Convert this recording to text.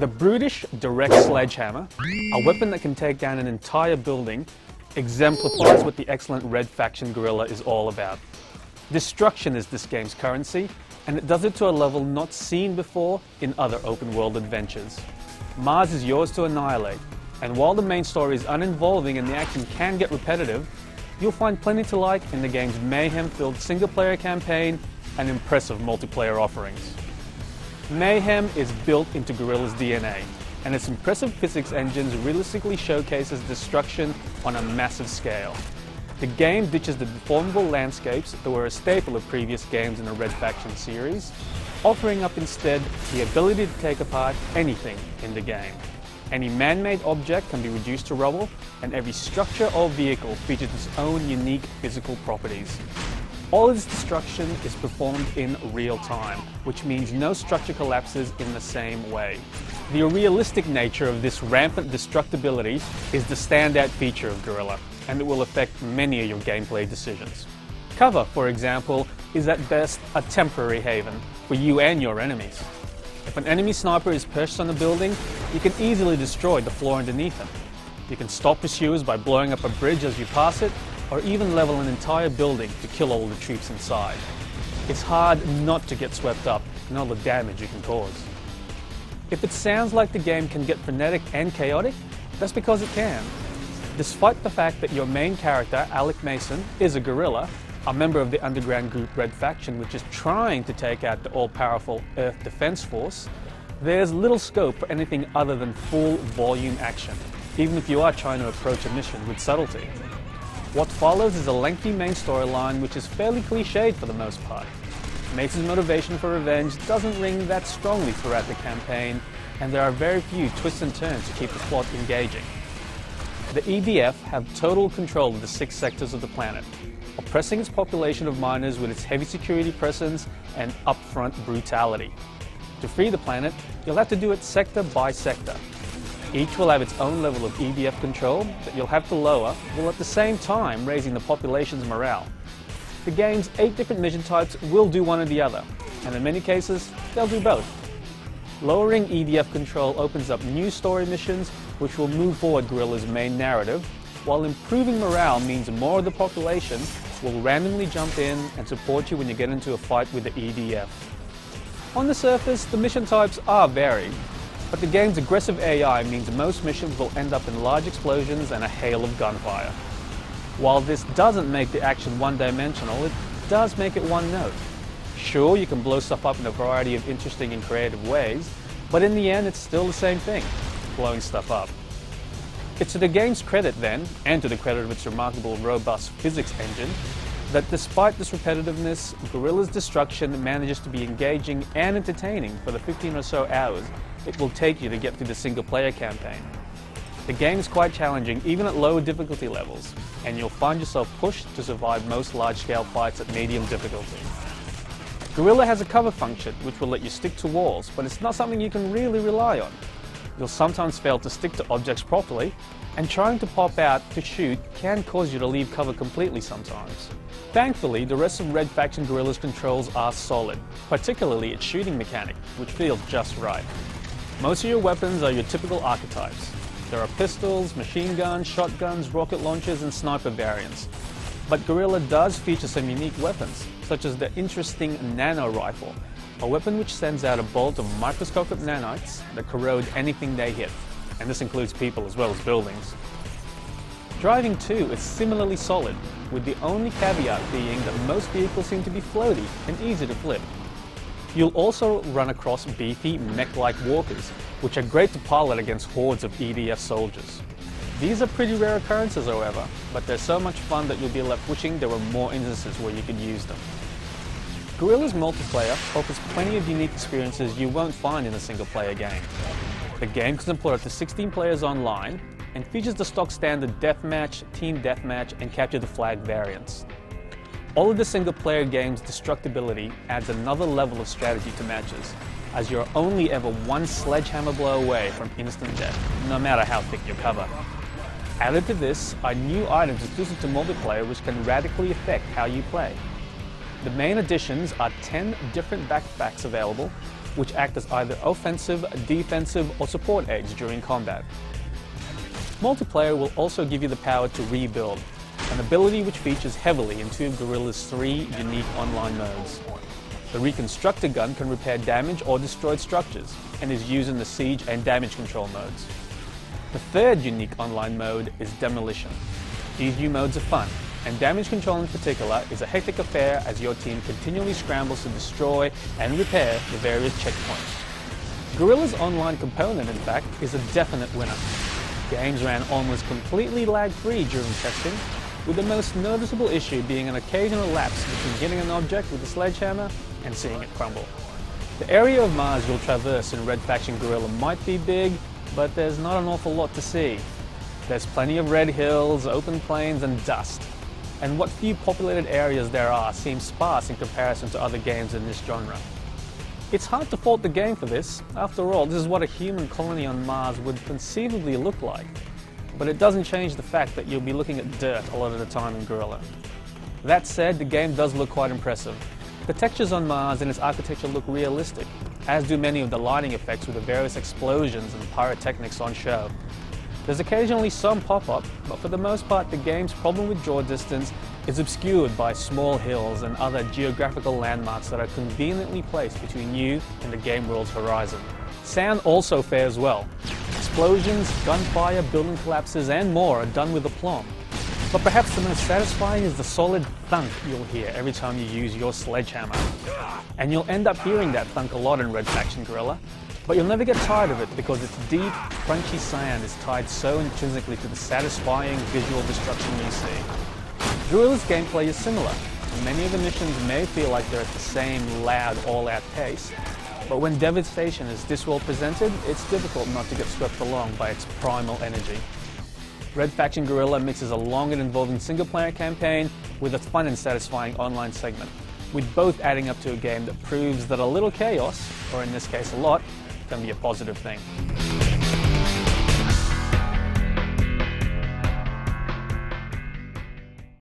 The brutish direct sledgehammer, a weapon that can take down an entire building, exemplifies what the excellent Red Faction Guerrilla is all about. Destruction is this game's currency, and it does it to a level not seen before in other open-world adventures. Mars is yours to annihilate, and while the main story is uninvolving and the action can get repetitive, you'll find plenty to like in the game's mayhem-filled single-player campaign and impressive multiplayer offerings. Mayhem is built into Guerrilla's DNA, and its impressive physics engines realistically showcases destruction on a massive scale. The game ditches the deformable landscapes that were a staple of previous games in the Red Faction series, offering up instead the ability to take apart anything in the game. Any man-made object can be reduced to rubble, and every structure or vehicle features its own unique physical properties. All of this destruction is performed in real time, which means no structure collapses in the same way. The realistic nature of this rampant destructibility is the standout feature of Guerrilla, and it will affect many of your gameplay decisions. Cover, for example, is at best a temporary haven for you and your enemies. If an enemy sniper is perched on a building, you can easily destroy the floor underneath them. You can stop pursuers by blowing up a bridge as you pass it, or even level an entire building to kill all the troops inside. It's hard not to get swept up in all the damage you can cause. If it sounds like the game can get frenetic and chaotic, that's because it can. Despite the fact that your main character, Alec Mason, is a guerrilla, a member of the underground group Red Faction which is trying to take out the all-powerful Earth Defense Force, there's little scope for anything other than full volume action, even if you are trying to approach a mission with subtlety. What follows is a lengthy main storyline which is fairly cliched for the most part. Mason's motivation for revenge doesn't ring that strongly throughout the campaign, and there are very few twists and turns to keep the plot engaging. The EDF have total control of the 6 sectors of the planet, oppressing its population of miners with its heavy security presence and upfront brutality. To free the planet, you'll have to do it sector by sector. Each will have its own level of EDF control that you'll have to lower, while at the same time raising the population's morale. The game's 8 different mission types will do one or the other, and in many cases, they'll do both. Lowering EDF control opens up new story missions which will move forward Guerrilla's main narrative, while improving morale means more of the population will randomly jump in and support you when you get into a fight with the EDF. On the surface, the mission types are varied, but the game's aggressive AI means most missions will end up in large explosions and a hail of gunfire. While this doesn't make the action one-dimensional, it does make it one-note. Sure, you can blow stuff up in a variety of interesting and creative ways, but in the end it's still the same thing, blowing stuff up. It's to the game's credit then, and to the credit of its remarkable robust physics engine, that despite this repetitiveness, Guerrilla's destruction manages to be engaging and entertaining for the 15 or so hours it will take you to get through the single-player campaign. The game is quite challenging even at lower difficulty levels, and you'll find yourself pushed to survive most large-scale fights at medium difficulty. Guerrilla has a cover function which will let you stick to walls, but it's not something you can really rely on. You'll sometimes fail to stick to objects properly, and trying to pop out to shoot can cause you to leave cover completely sometimes. Thankfully, the rest of Red Faction Guerrilla's controls are solid, particularly its shooting mechanic, which feels just right. Most of your weapons are your typical archetypes. There are pistols, machine guns, shotguns, rocket launchers, and sniper variants. But Guerrilla does feature some unique weapons, such as the interesting nano rifle, a weapon which sends out a bolt of microscopic nanites that corrode anything they hit, and this includes people as well as buildings. Driving too is similarly solid, with the only caveat being that most vehicles seem to be floaty and easy to flip. You'll also run across beefy, mech-like walkers, which are great to pilot against hordes of EDF soldiers. These are pretty rare occurrences, however, but they're so much fun that you'll be left wishing there were more instances where you could use them. Guerrilla's multiplayer offers plenty of unique experiences you won't find in a single-player game. The game can support up to 16 players online, and features the stock standard deathmatch, team deathmatch, and capture the flag variants. All of the single-player game's destructibility adds another level of strategy to matches, as you're only ever one sledgehammer blow away from instant death, no matter how thick your cover. Added to this are new items exclusive to multiplayer which can radically affect how you play. The main additions are 10 different backpacks available, which act as either offensive, defensive, or support aids during combat. Multiplayer will also give you the power to rebuild, an ability which features heavily in two of Guerrilla's 3 unique online modes. The Reconstructor gun can repair damaged or destroyed structures, and is used in the siege and damage control modes. The third unique online mode is Demolition. These new modes are fun, and damage control in particular is a hectic affair as your team continually scrambles to destroy and repair the various checkpoints. Guerrilla's online component, in fact, is a definite winner. Games ran almost completely lag-free during testing, with the most noticeable issue being an occasional lapse between hitting an object with a sledgehammer and seeing it crumble. The area of Mars you'll traverse in Red Faction Guerrilla might be big, but there's not an awful lot to see. There's plenty of red hills, open plains, and dust. And what few populated areas there are seem sparse in comparison to other games in this genre. It's hard to fault the game for this. After all, this is what a human colony on Mars would conceivably look like. But it doesn't change the fact that you'll be looking at dirt a lot of the time in Guerrilla. That said, the game does look quite impressive. The textures on Mars and its architecture look realistic, as do many of the lighting effects with the various explosions and pyrotechnics on show. There's occasionally some pop-up, but for the most part the game's problem with draw distance is obscured by small hills and other geographical landmarks that are conveniently placed between you and the game world's horizon. Sound also fares well. Explosions, gunfire, building collapses and more are done with aplomb. But perhaps the most satisfying is the solid thunk you'll hear every time you use your sledgehammer. And you'll end up hearing that thunk a lot in Red Faction Guerrilla, but you'll never get tired of it because its deep, crunchy sound is tied so intrinsically to the satisfying visual destruction you see. Guerrilla's gameplay is similar. Many of the missions may feel like they're at the same loud, all-out pace, but when devastation is this well presented, it's difficult not to get swept along by its primal energy. Red Faction Guerrilla mixes a long and involving single-player campaign with a fun and satisfying online segment, with both adding up to a game that proves that a little chaos, or in this case a lot, can be a positive thing.